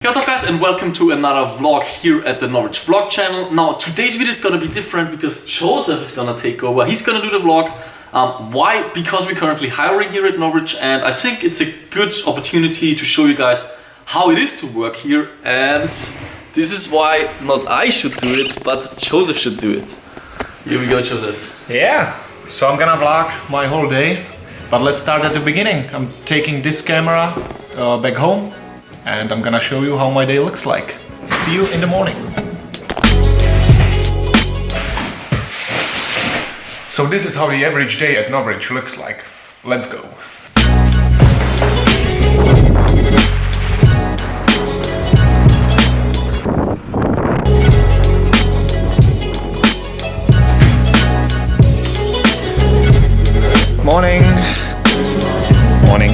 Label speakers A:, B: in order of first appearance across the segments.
A: What's up guys, and welcome to another vlog here at the NOVRITSCH vlog channel. Now today's video is gonna be different because Joseph is gonna take over. He's gonna do the vlog. Why? Because we're currently hiring here at NOVRITSCH, and I think it's a good opportunity to show you guys how it is to work here. And this is why not I should do it, but Joseph should do it. Here we go, Joseph.
B: Yeah, so I'm gonna vlog my whole day, but let's start at the beginning. I'm taking this camera back home, and I'm gonna show you how my day looks like. See you in the morning. So this is how the average day at NOVRITSCH looks like. Let's go. Morning. Morning.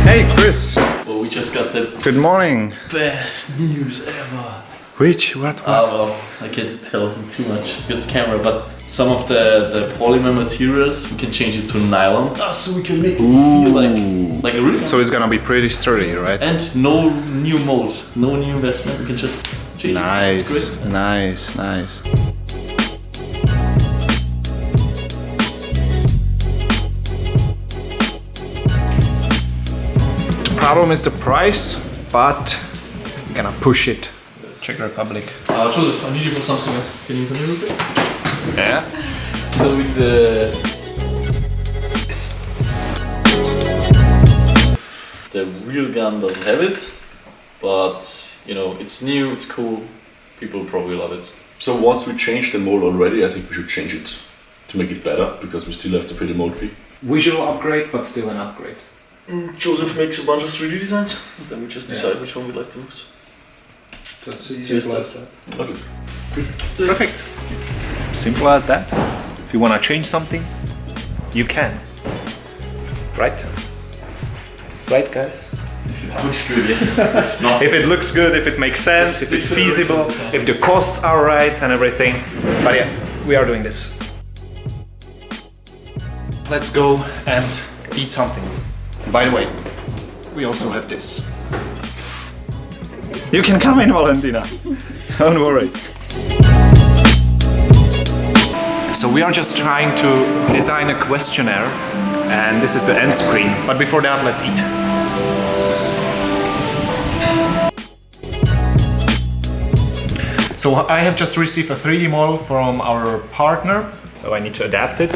B: Hey Chris.
A: Well, we just got the
B: Good morning.
A: best news ever.
B: Which? What?
A: Well, I can't tell too much because the camera, but some of the polymer materials we can change it to nylon, so we can make it feel like a real.
B: So it's gonna be pretty sturdy, right?
A: And no new mold, no new investment. We can just change it.
B: Nice,
A: It's great.
B: nice. The problem is the price, but we're gonna push it. Czech Republic.
A: Joseph, I need you for something else. Can you come here real quick?
B: Yeah.
A: So with the real gun doesn't have it, but you know, it's new, it's cool. People probably love it.
C: So once we change the mold already, I think we should change it to make it better, because we still have to pay the mold fee.
B: Visual upgrade, but still an upgrade.
A: Joseph makes a bunch of 3D designs, and then we just decide which one we like the most.
B: Simple as that.
C: Okay.
B: Perfect. Simple as that. If you want to change something, you can. Right? Right, guys?
A: Looks good, yes. No.
B: If it looks good, if it makes sense, if it's feasible, if the costs are right and everything. But yeah, we are doing this. Let's go and eat something. By the way, we also have this. You can come in, Valentina. Don't worry. So we are just trying to design a questionnaire, and this is the end screen. But before that, let's eat. So I have just received a 3D model from our partner, so I need to adapt it.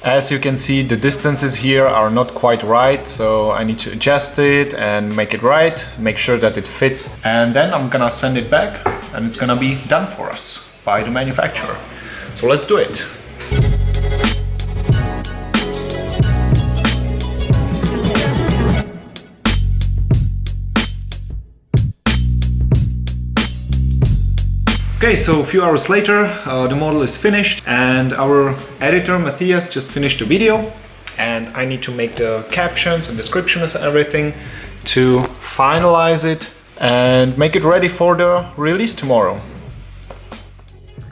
B: As you can see, the distances here are not quite right, so I need to adjust it and make it right, make sure that it fits, and then I'm gonna send it back and it's gonna be done for us by the manufacturer. So let's do it. Okay, so a few hours later, the model is finished, and our editor Matthias just finished the video, and I need to make the captions and descriptions and everything to finalize it and make it ready for the release tomorrow.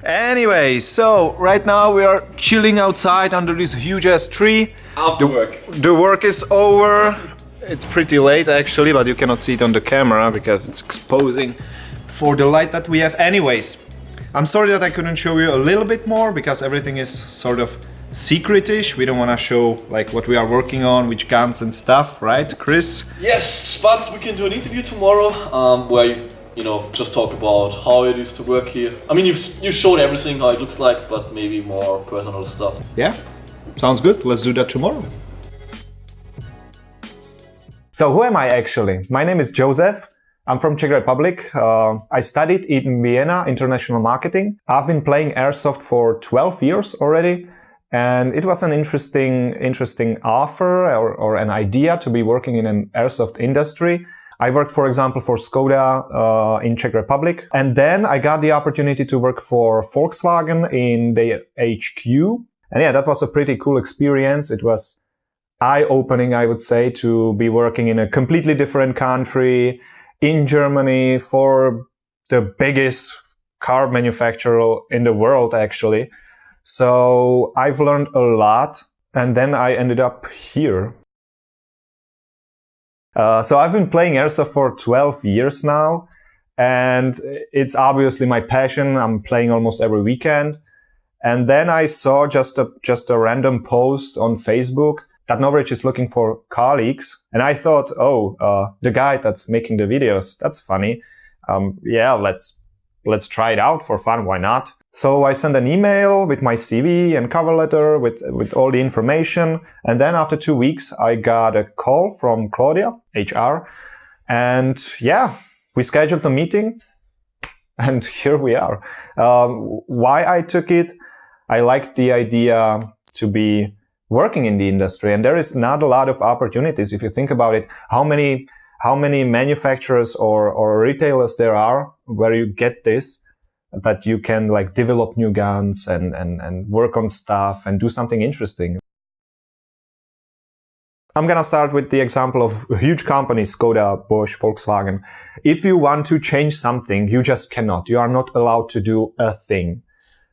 B: Anyway, so right now we are chilling outside under this huge ass tree.
A: After work.
B: The work is over. It's pretty late actually, but you cannot see it on the camera because it's exposing for the light that we have. Anyways, I'm sorry that I couldn't show you a little bit more because everything is sort of secretish. We don't want to show like what we are working on, which guns and stuff, right, Chris?
A: Yes, but we can do an interview tomorrow where you know, just talk about how it is to work here. I mean, you showed everything how it looks like, but maybe more personal stuff.
B: Yeah, sounds good. Let's do that tomorrow. So who am I actually? My name is Joseph. I'm from Czech Republic. I studied in Vienna international marketing. I've been playing Airsoft for 12 years already, and it was an interesting offer or an idea to be working in an Airsoft industry. I worked, for example, for Skoda in Czech Republic, and then I got the opportunity to work for Volkswagen in the HQ. And yeah, that was a pretty cool experience. It was eye-opening, I would say, to be working in a completely different country, in Germany, for the biggest car manufacturer in the world, actually. So I've learned a lot and then I ended up here. So I've been playing Airsoft for 12 years now, and it's obviously my passion. I'm playing almost every weekend. And then I saw just a random post on Facebook that NOVRITSCH is looking for colleagues. And I thought, the guy that's making the videos, that's funny. Yeah, let's try it out for fun. Why not? So I sent an email with my CV and cover letter with all the information. And then after 2 weeks, I got a call from Claudia, HR. And yeah, we scheduled a meeting. And here we are. Why I took it? I liked the idea to be working in the industry. And there is not a lot of opportunities. If you think about it, how many manufacturers or retailers there are where you get this, that you can like develop new guns and work on stuff and do something interesting. I'm gonna start with the example of huge companies, Skoda, Bosch, Volkswagen. If you want to change something, you just cannot. You are not allowed to do a thing.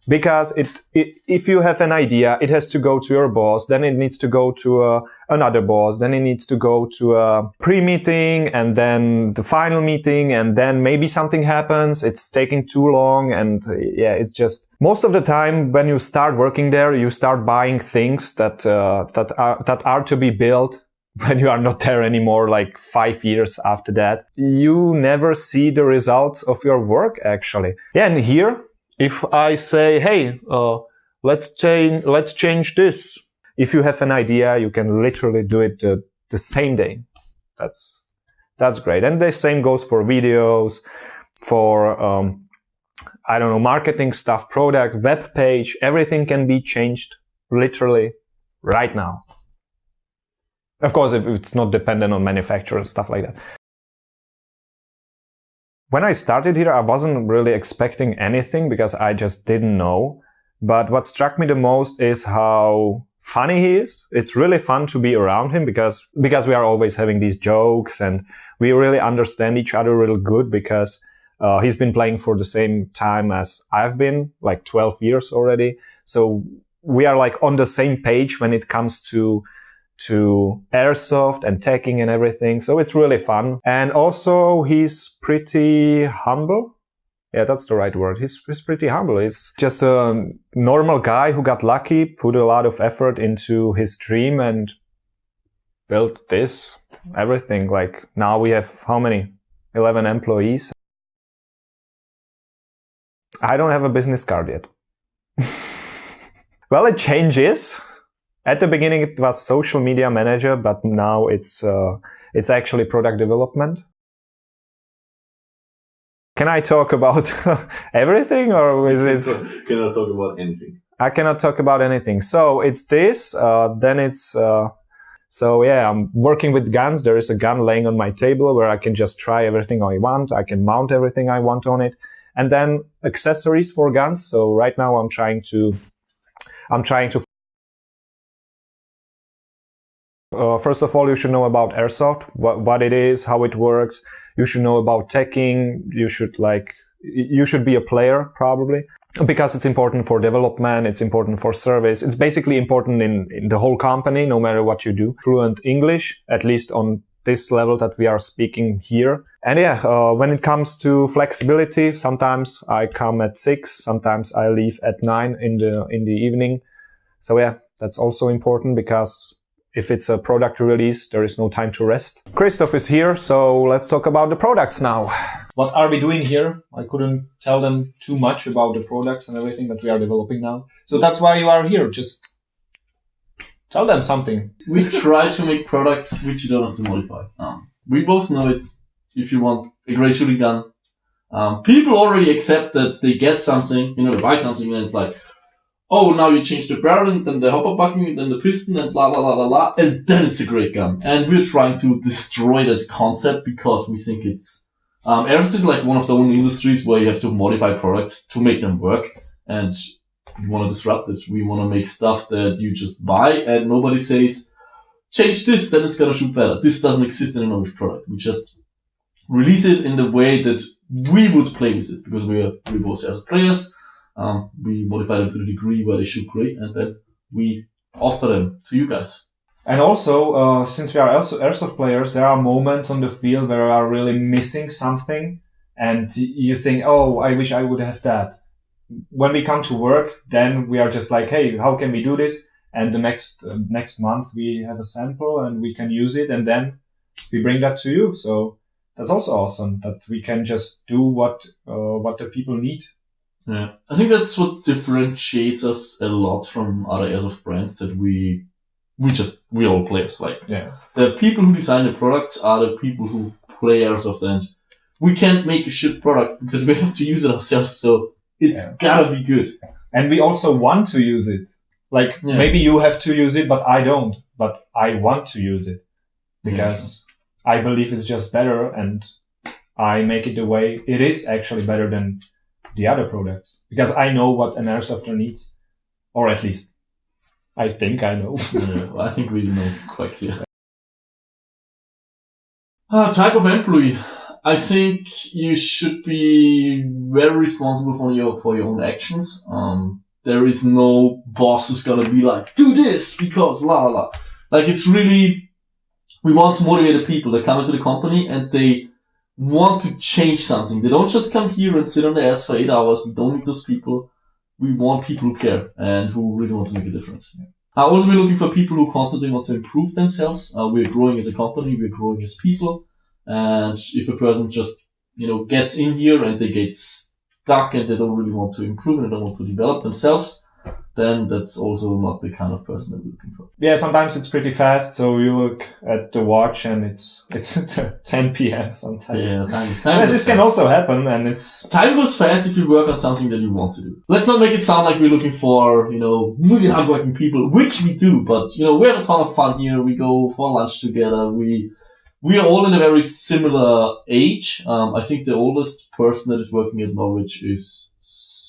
B: Because if you have an idea, it has to go to your boss, then it needs to go to another boss, then it needs to go to a pre-meeting, and then the final meeting, and then maybe something happens, it's taking too long, and yeah, it's just... Most of the time, when you start working there, you start buying things that are to be built when you are not there anymore, like 5 years after that. You never see the results of your work, actually. Yeah, and here, if I say, hey, let's change this. If you have an idea, you can literally do it the same day. That's great. And the same goes for videos, for, I don't know, marketing stuff, product, web page. Everything can be changed literally right now. Of course, if it's not dependent on manufacturers, stuff like that. When I started here, I wasn't really expecting anything because I just didn't know. But what struck me the most is how funny he is. It's really fun to be around him because we are always having these jokes and we really understand each other real good because he's been playing for the same time as I've been, like 12 years already. So we are like on the same page when it comes to Airsoft and teching and everything. So it's really fun. And also he's pretty humble. Yeah, that's the right word. He's pretty humble. He's just a normal guy who got lucky, put a lot of effort into his dream and built this, everything. Like now we have how many? 11 employees. I don't have a business card yet. Well, it changes. At the beginning, it was social media manager, but now it's actually product development. Can I talk about everything, or is it?
C: Cannot talk about anything.
B: I cannot talk about anything. So it's this. Then it's. So yeah, I'm working with guns. There is a gun laying on my table where I can just try everything I want. I can mount everything I want on it, and then accessories for guns. So right now I'm trying to. First of all, you should know about Airsoft, what it is, how it works. You should know about teching. You should be a player probably, because it's important for development. It's important for service. It's basically important in the whole company, no matter what you do. Fluent English, at least on this level that we are speaking here. And yeah, when it comes to flexibility, sometimes I come at 6, sometimes I leave at 9 in the evening. So yeah, that's also important because if it's a product release, there is no time to rest. Christoph is here, so let's talk about the products now. What are we doing here? I couldn't tell them too much about the products and everything that we are developing now. So that's why you are here. Just tell them something.
A: We try to make products which you don't have to modify. We both know it. If you want a great shooting gun, people already accept that they get something, they buy something and it's like, oh, now you change the barrel, then the hopper bucking, then the piston, and blah, blah, blah, blah, blah, and then it's a great gun. And we're trying to destroy that concept because we think it's... Airsoft is like one of the only industries where you have to modify products to make them work. And we want to disrupt it. We want to make stuff that you just buy and nobody says, change this, then it's going to shoot better. This doesn't exist in a NOVRITSCH product. We just release it in the way that we would play with it because we both as players. We modify them to the degree where they shoot great, and then we offer them to you guys.
B: And also, since we are also Airsoft players, there are moments on the field where we are really missing something, and you think, oh, I wish I would have that. When we come to work, then we are just like, hey, how can we do this? And the next month we have a sample and we can use it, and then we bring that to you. So that's also awesome that we can just do what the people need.
A: Yeah, I think that's what differentiates us a lot from other Airsoft brands, that we all players. Like, the people who design the products are the people who play Airsoft, and we can't make a shit product because we have to use it ourselves, so it's gotta be good.
B: And we also want to use it. Like, maybe you have to use it, but I don't. But I want to use it because I believe it's just better, and I make it the way it is actually better than the other products, because I know what an Airsofter needs, or at least I think I know.
A: I think we know quite clear. Type of employee. I think you should be very responsible for your own actions. There is no boss who's gonna be like, do this because la la la. Like, it's really, we want to motivate the people that come into the company and they want to change something. They don't just come here and sit on their ass for 8 hours. We don't need those people. We want people who care and who really want to make a difference. Also, we're looking for people who constantly want to improve themselves. We're growing as a company. We're growing as people. And if a person just, gets in here and they get stuck and they don't really want to improve and they don't want to develop themselves, then that's also not the kind of person that we're looking for.
B: Yeah, sometimes it's pretty fast. So you look at the watch and it's 10 p.m. sometimes.
A: Yeah, time
B: this can also happen, and it's...
A: Time goes fast if you work on something that you want to do. Let's not make it sound like we're looking for, really hardworking people, which we do, but, we have a ton of fun here. We go for lunch together. We are all in a very similar age. I think the oldest person that is working at Norwich is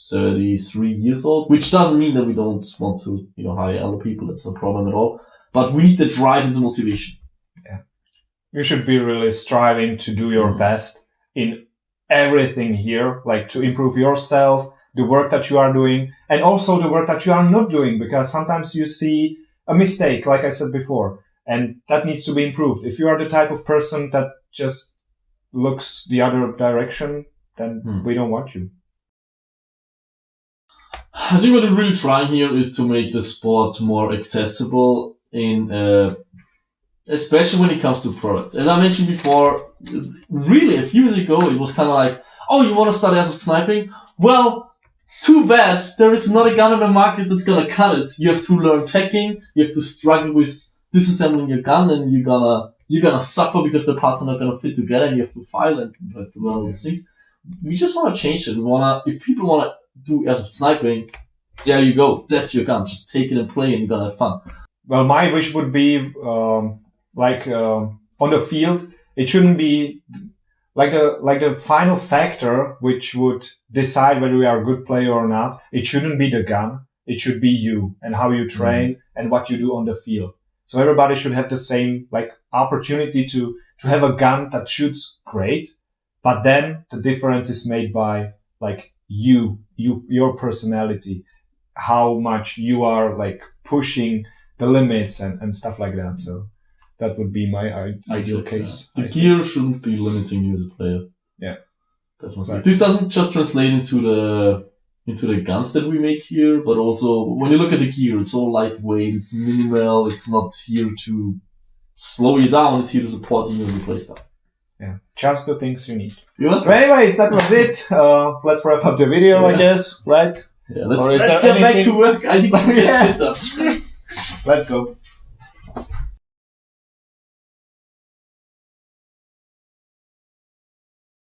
A: 33 years old, which doesn't mean that we don't want to, hire other people. That's no problem at all. But we need the drive and the motivation.
B: Yeah. You should be really striving to do your best in everything here, like to improve yourself, the work that you are doing, and also the work that you are not doing, because sometimes you see a mistake, like I said before, and that needs to be improved. If you are the type of person that just looks the other direction, then we don't want you.
A: I think what we're really trying here is to make the sport more accessible especially when it comes to products. As I mentioned before, really a few years ago, it was kind of like, oh, you want to start Airsoft sniping? Well, too bad. There is not a gun in the market that's gonna cut it. You have to learn teching. You have to struggle with disassembling your gun, and you're gonna suffer because the parts are not gonna fit together, and you have to file and you have to learn all these things. We just want to change it. If people want to do Airsoft sniping, there you go. That's your gun. Just take it and play, and you're gonna have fun.
B: Well, my wish would be, on the field, it shouldn't be like the final factor which would decide whether we are a good player or not. It shouldn't be the gun. It should be you and how you train and what you do on the field. So everybody should have the same, opportunity to have a gun that shoots great, but then the difference is made by, your personality, how much you are, pushing the limits and stuff like that. So that would be my ideal case.
A: The gear shouldn't be limiting you as a player.
B: Yeah.
A: Definitely. Right. This doesn't just translate into the guns that we make here, but also when you look at the gear, it's all lightweight, it's minimal, it's not here to slow you down, it's here to support you in the playstyle.
B: Yeah, just the things you need.
A: But
B: anyways, that was it. Let's wrap up the video, I guess, right?
A: Yeah, let's get back to work. I need to get shit done.
B: Let's go.